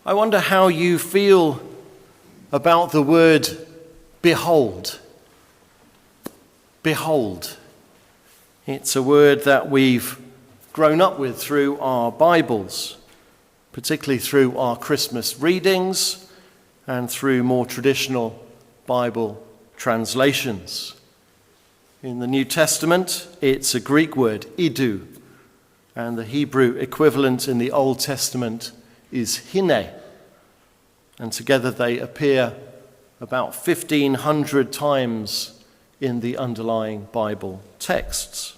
I wonder how you feel about the word behold. Behold. It's a word that we've grown up with through our Bibles, particularly through our Christmas readings and through more traditional Bible translations. In the New Testament, it's a Greek word, idu, and the Hebrew equivalent in the Old Testament is hine, and together they appear about 1,500 times in the underlying Bible texts.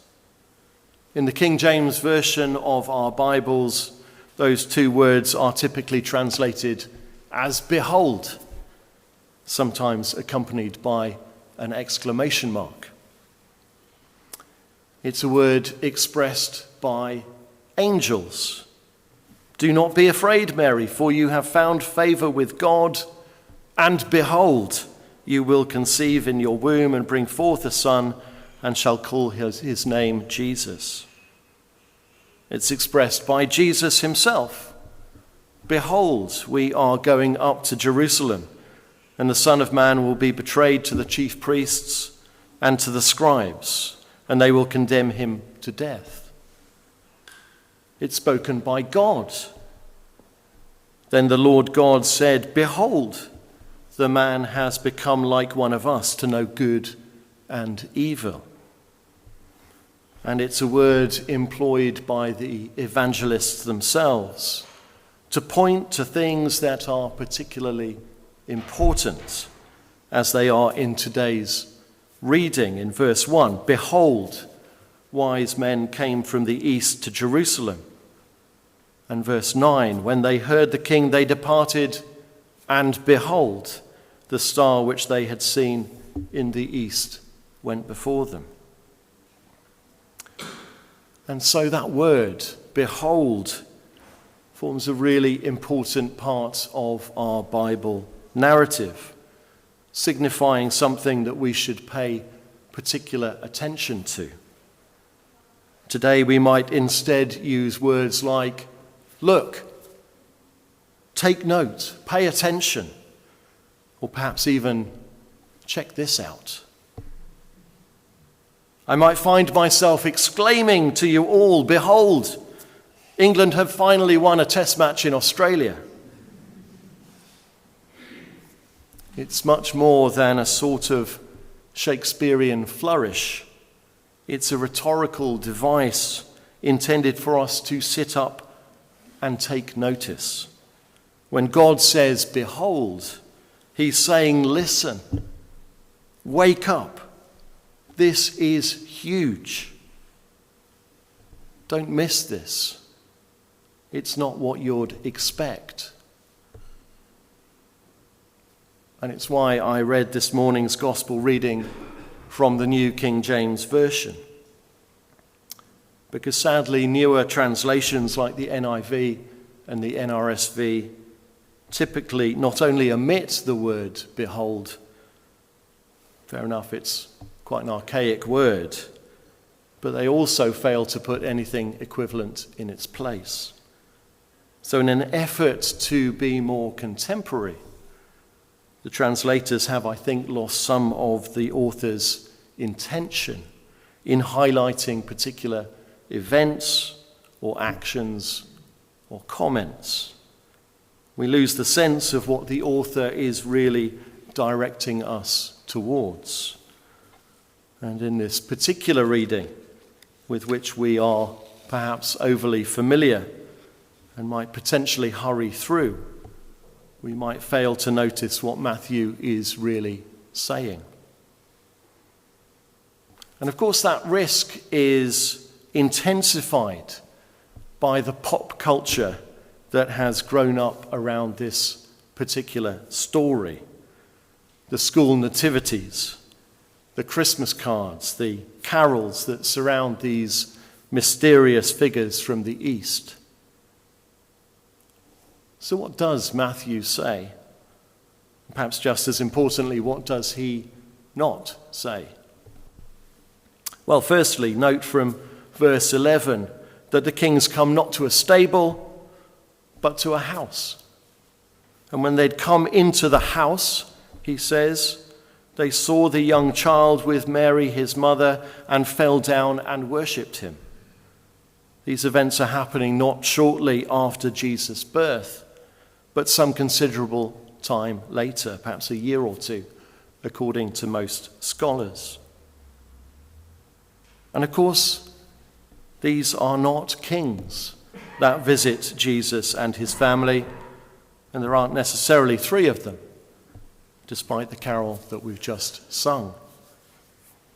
In the King James Version of our Bibles, those two words are typically translated as behold, sometimes accompanied by an exclamation mark. It's a word expressed by angels. Do not be afraid, Mary, for you have found favor with God, and behold, you will conceive in your womb and bring forth a son, and shall call his name Jesus. It's expressed by Jesus himself. Behold, we are going up to Jerusalem, and the Son of Man will be betrayed to the chief priests and to the scribes, and they will condemn him to death. It's spoken by God. Then the Lord God said, behold, the man has become like one of us to know good and evil. And it's a word employed by the evangelists themselves to point to things that are particularly important, as they are in today's reading in verse 1. Behold, wise men came from the east to Jerusalem. And verse 9, when they heard the king, they departed, and behold, the star which they had seen in the east went before them. And so that word, behold, forms a really important part of our Bible narrative, signifying something that we should pay particular attention to. Today we might instead use words like look, take note, pay attention, or perhaps even check this out. I might find myself exclaiming to you all, behold, England have finally won a test match in Australia. It's much more than a sort of Shakespearean flourish. It's a rhetorical device intended for us to sit up and take notice. When God says, behold, he's saying, listen, wake up. This is huge. Don't miss this. It's not what you'd expect. And it's why I read this morning's gospel reading from the New King James Version. Because sadly, newer translations like the NIV and the NRSV typically not only omit the word behold, fair enough, it's quite an archaic word, but they also fail to put anything equivalent in its place. So in an effort to be more contemporary, the translators have, I think, lost some of the author's intention in highlighting particular events or actions or comments. We lose the sense of what the author is really directing us towards. And in this particular reading, with which we are perhaps overly familiar and might potentially hurry through, we might fail to notice what Matthew is really saying. And of course, that risk is intensified by the pop culture that has grown up around this particular story. The school nativities, the Christmas cards, the carols that surround these mysterious figures from the East. So what does Matthew say? Perhaps just as importantly, what does he not say? Well, firstly, note from verse 11 that the kings come not to a stable, but to a house. And when they'd come into the house, he says, they saw the young child with Mary, his mother, and fell down and worshipped him. These events are happening not shortly after Jesus' birth, but some considerable time later, perhaps a year or two, according to most scholars. And of course, these are not kings that visit Jesus and his family, and there aren't necessarily three of them, despite the carol that we've just sung.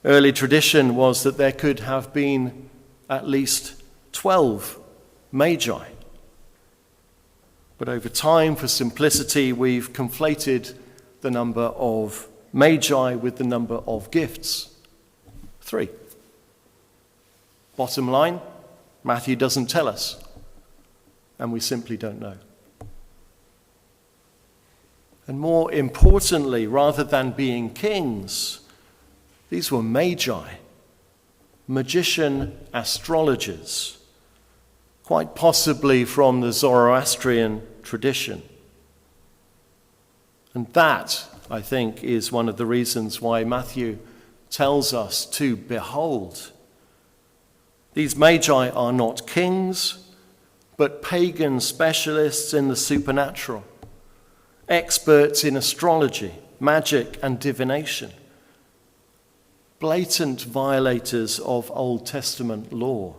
Early tradition was that there could have been at least 12 Magi. But over time, for simplicity, we've conflated the number of Magi with the number of gifts. 3. Bottom line, Matthew doesn't tell us, and we simply don't know. And more importantly, rather than being kings, these were Magi, magician astrologers, quite possibly from the Zoroastrian tradition. And that, I think, is one of the reasons why Matthew tells us to behold. These Magi are not kings, but pagan specialists in the supernatural, experts in astrology, magic, and divination, blatant violators of Old Testament law,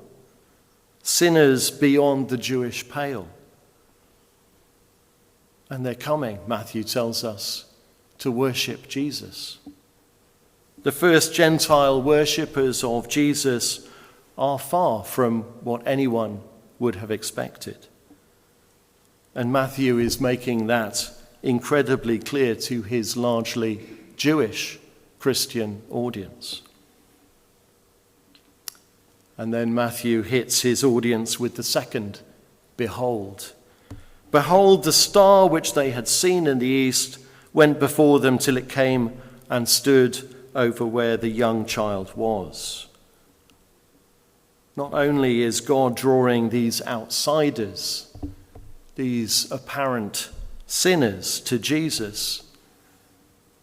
sinners beyond the Jewish pale. And they're coming, Matthew tells us, to worship Jesus. The first Gentile worshippers of Jesus are far from what anyone would have expected. And Matthew is making that incredibly clear to his largely Jewish Christian audience. And then Matthew hits his audience with the second, behold. Behold, the star which they had seen in the east went before them till it came and stood over where the young child was. Not only is God drawing these outsiders, these apparent sinners, to Jesus,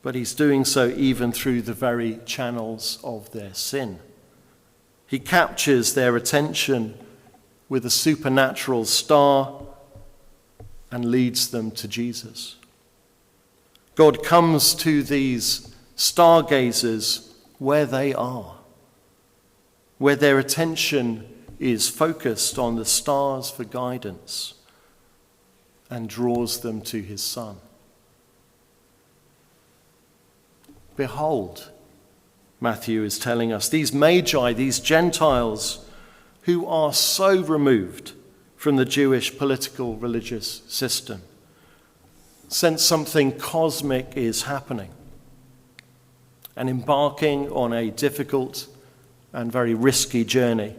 but he's doing so even through the very channels of their sin. He captures their attention with a supernatural star and leads them to Jesus. God comes to these stargazers where they are, where their attention is focused on the stars for guidance, and draws them to his Son. Behold, Matthew is telling us, these Magi, these Gentiles who are so removed from the Jewish political religious system, sense something cosmic is happening and embarking on a difficult and very risky journey,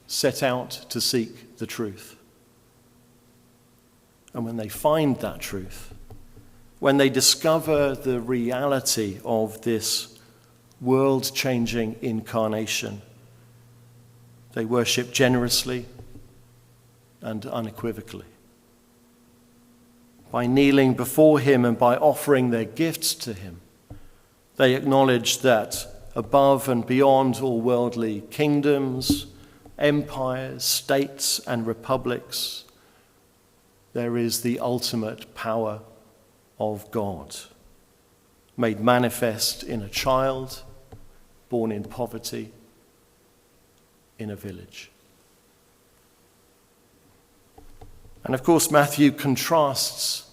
set out to seek the truth. And when they find that truth, when they discover the reality of this world-changing incarnation, they worship generously and unequivocally. By kneeling before him and by offering their gifts to him, they acknowledge that above and beyond all worldly kingdoms, empires, states, and republics, there is the ultimate power of God, made manifest in a child born in poverty in a village. And of course, Matthew contrasts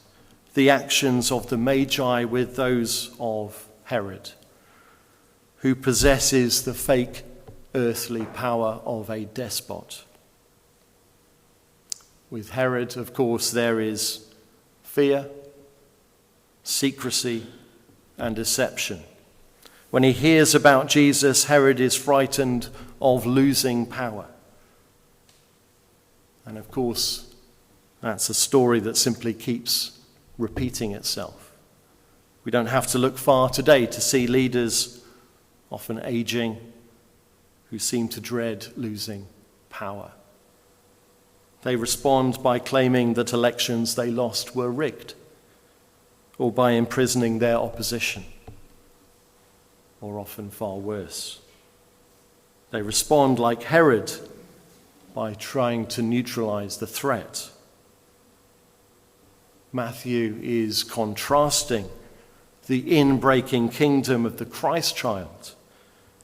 the actions of the Magi with those of Herod, who possesses the fake earthly power of a despot. With Herod, of course, there is fear, secrecy, and deception. When he hears about Jesus, Herod is frightened of losing power. And of course, that's a story that simply keeps repeating itself. We don't have to look far today to see leaders, often aging, who seem to dread losing power. They respond by claiming that elections they lost were rigged or by imprisoning their opposition, or often far worse. They respond like Herod by trying to neutralize the threat. Matthew is contrasting the in-breaking kingdom of the Christ child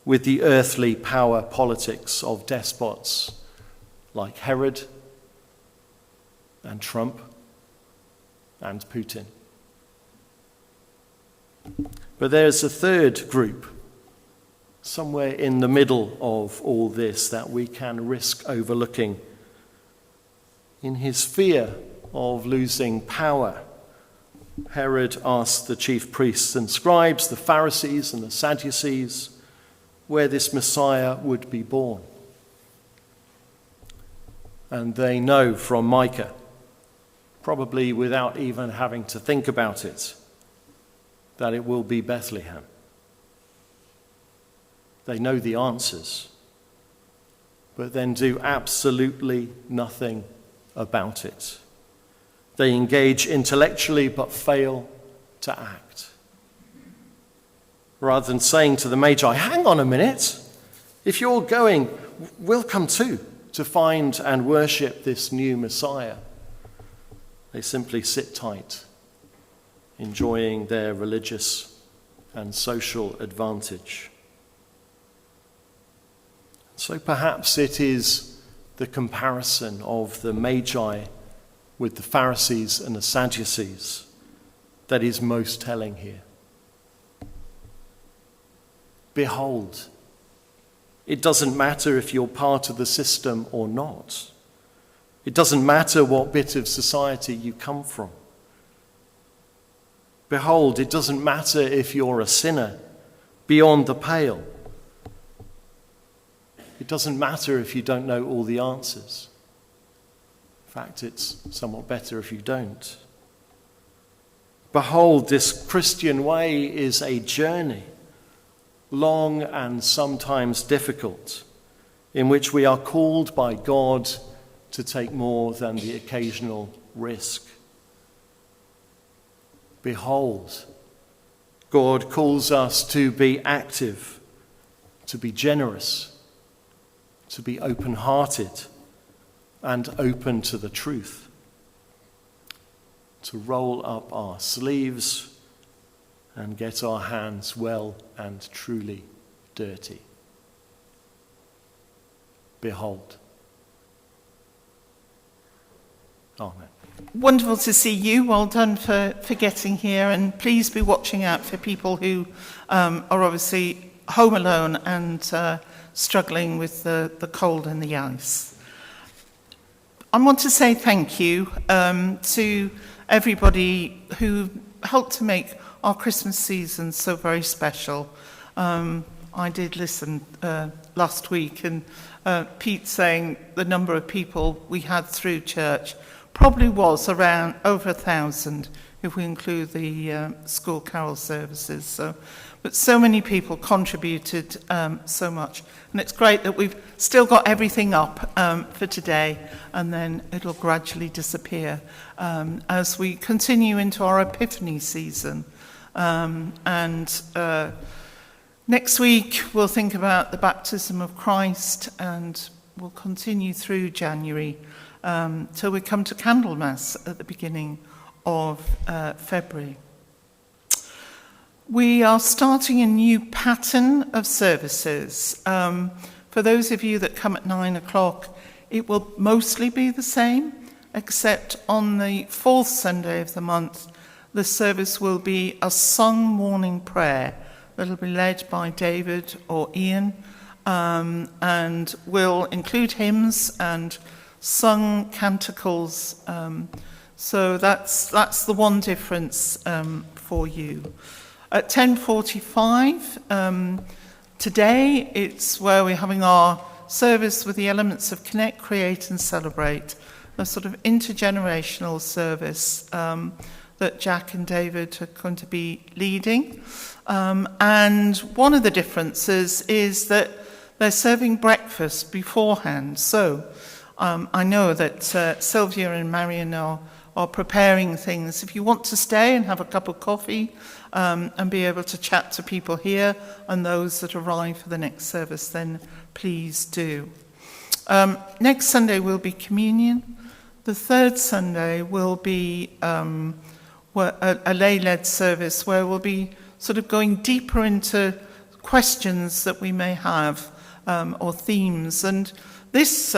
with the earthly power politics of despots like Herod and Trump and Putin. But there's a third group, somewhere in the middle of all this, that we can risk overlooking. In his fear of losing power, Herod asked the chief priests and scribes, the Pharisees and the Sadducees, where this Messiah would be born. And they know from Micah, probably without even having to think about it, that it will be Bethlehem. They know the answers, but then do absolutely nothing about it. They engage intellectually but fail to act. Rather than saying to the Magi, hang on a minute, if you're going, we'll come too, to find and worship this new Messiah. They simply sit tight, enjoying their religious and social advantage. So perhaps it is the comparison of the Magi with the Pharisees and the Sadducees that is most telling here. Behold, it doesn't matter if you're part of the system or not. It doesn't matter what bit of society you come from. Behold, it doesn't matter if you're a sinner beyond the pale. It doesn't matter if you don't know all the answers. In fact, it's somewhat better if you don't. Behold, this Christian way is a journey, long and sometimes difficult, in which we are called by God to take more than the occasional risk. Behold, God calls us to be active, to be generous, to be open-hearted and open to the truth, to roll up our sleeves and get our hands well and truly dirty. Behold. Amen. Wonderful to see you. Well done for getting here, and please be watching out for people who are obviously home alone and struggling with the cold and the ice. I want to say thank you to everybody who helped to make our Christmas season so very special. I did listen last week, and Pete saying the number of people we had through church probably was around over 1,000 if we include the school carol services. But so many people contributed so much. And it's great that we've still got everything up for today, and then it'll gradually disappear as we continue into our Epiphany season. Next week we'll think about the baptism of Christ, and we'll continue through January till we come to Candlemas at the beginning of February. We are starting a new pattern of services. For those of you that come at 9 o'clock, it will mostly be the same, except on the fourth Sunday of the month, the service will be a sung morning prayer that will be led by David or Ian, and will include hymns and sung canticles. So that's the one difference for you. At 10:45, today it's where we're having our service with the elements of Connect, Create and Celebrate, a sort of intergenerational service that Jack and David are going to be leading. And one of the differences is that they're serving breakfast beforehand. So I know that Sylvia and Marion are are preparing things. If you want to stay and have a cup of coffee and be able to chat to people here and those that arrive for the next service, then please do. Next Sunday will be communion. The third Sunday will be a lay-led service where we'll be sort of going deeper into questions that we may have or themes. And this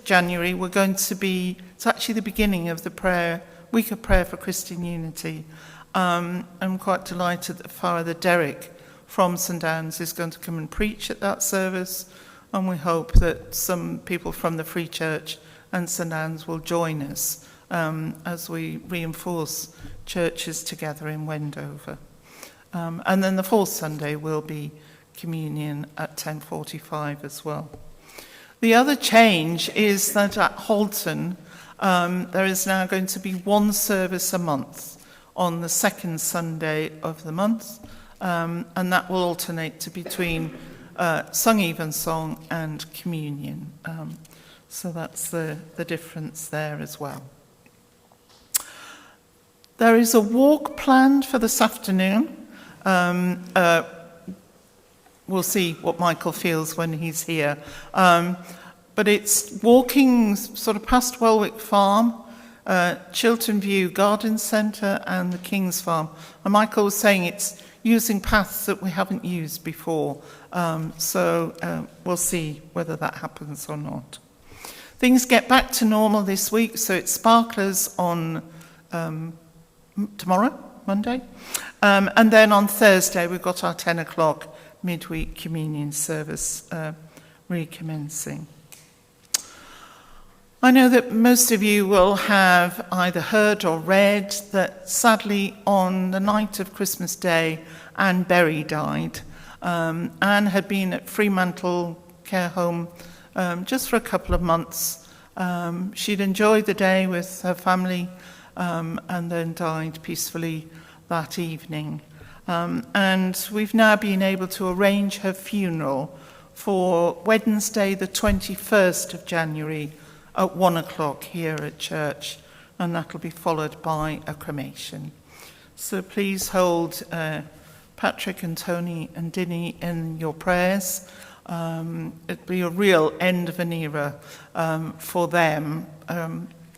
January we're going to be, it's actually the beginning of the week of prayer for Christian unity. I'm quite delighted that Father Derek from St Anne's is going to come and preach at that service, and we hope that some people from the Free Church and St Anne's will join us as we reinforce churches together in Wendover. And then the fourth Sunday will be communion at 10:45 as well. The other change is that at Halton, there is now going to be one service a month on the second Sunday of the month, and that will alternate between sung evensong and communion. So that's the difference there as well. There is a walk planned for this afternoon. We'll see what Michael feels when he's here. But it's walking sort of past Welwick Farm, Chiltern View Garden Centre and the King's Farm. And Michael was saying it's using paths that we haven't used before. So we'll see whether that happens or not. Things get back to normal this week, so it's Sparklers on tomorrow, Monday. And then on Thursday, we've got our 10 o'clock midweek communion service recommencing. I know that most of you will have either heard or read that sadly on the night of Christmas Day, Anne Berry died. Anne had been at Fremantle Care Home just for a couple of months. She'd enjoyed the day with her family and then died peacefully that evening. And we've now been able to arrange her funeral for Wednesday the 21st of January at 1 o'clock here at church, and that'll be followed by a cremation. So please hold Patrick and Tony and Dinny in your prayers. It'll be a real end of an era for them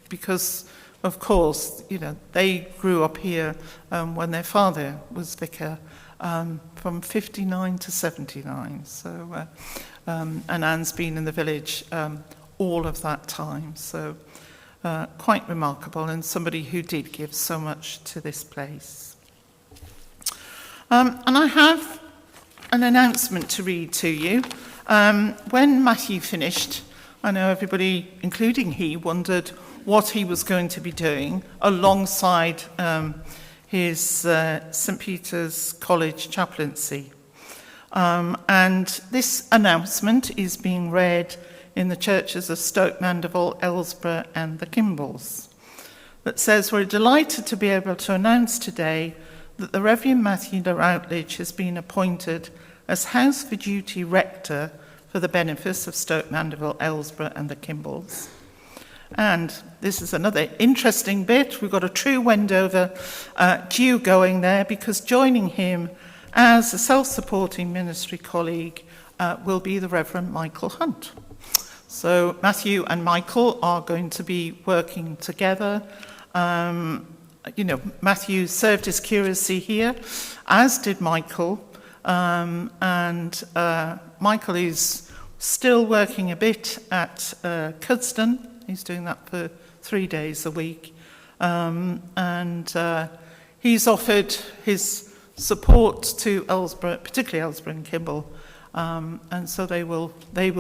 because of course, you know, they grew up here when their father was vicar from 59 to 79. So, and Anne's been in the village all of that time. So, quite remarkable, and somebody who did give so much to this place. And I have an announcement to read to you. When Matthew finished, I know everybody, including he, wondered what he was going to be doing alongside his St Peter's College chaplaincy. And this announcement is being read in the churches of Stoke Mandeville, Ellsborough and the Kimballs. That says, we're delighted to be able to announce today that the Reverend Matthew Routledge has been appointed as House for Duty Rector for the benefice of Stoke Mandeville, Ellsborough and the Kimballs. And this is another interesting bit. We've got a true Wendover Jew going there, because joining him as a self-supporting ministry colleague will be the Reverend Michael Hunt. So Matthew and Michael are going to be working together. You know, Matthew served his curacy here, as did Michael. And Michael is still working a bit at Cuddesdon. He's doing that for 3 days a week. And he's offered his support to Ellsborough, particularly Ellsborough and Kimble. And so they will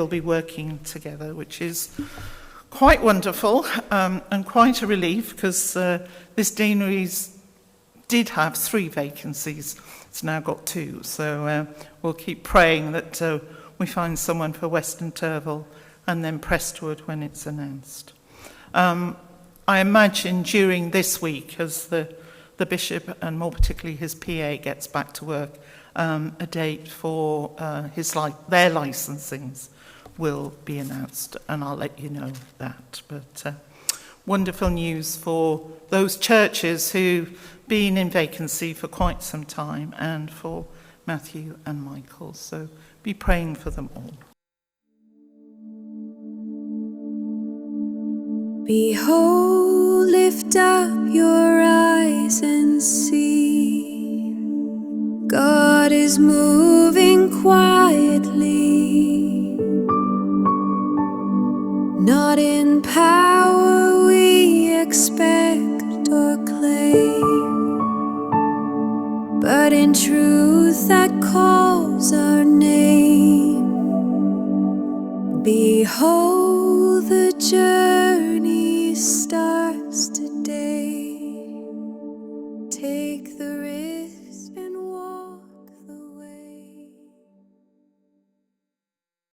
be working together, which is quite wonderful and quite a relief, because this deanery did have 3 vacancies. It's now got 2. So we'll keep praying that we find someone for Western Turville and then Prestwood when it's announced. I imagine during this week, as the bishop and more particularly his PA gets back to work, a date for their licensings will be announced, and I'll let you know that. But wonderful news for those churches who've been in vacancy for quite some time, and for Matthew and Michael. So be praying for them all. Behold, lift up your eyes and see, God is moving quietly, not in power we expect or claim, but in truth that calls our name. Behold, the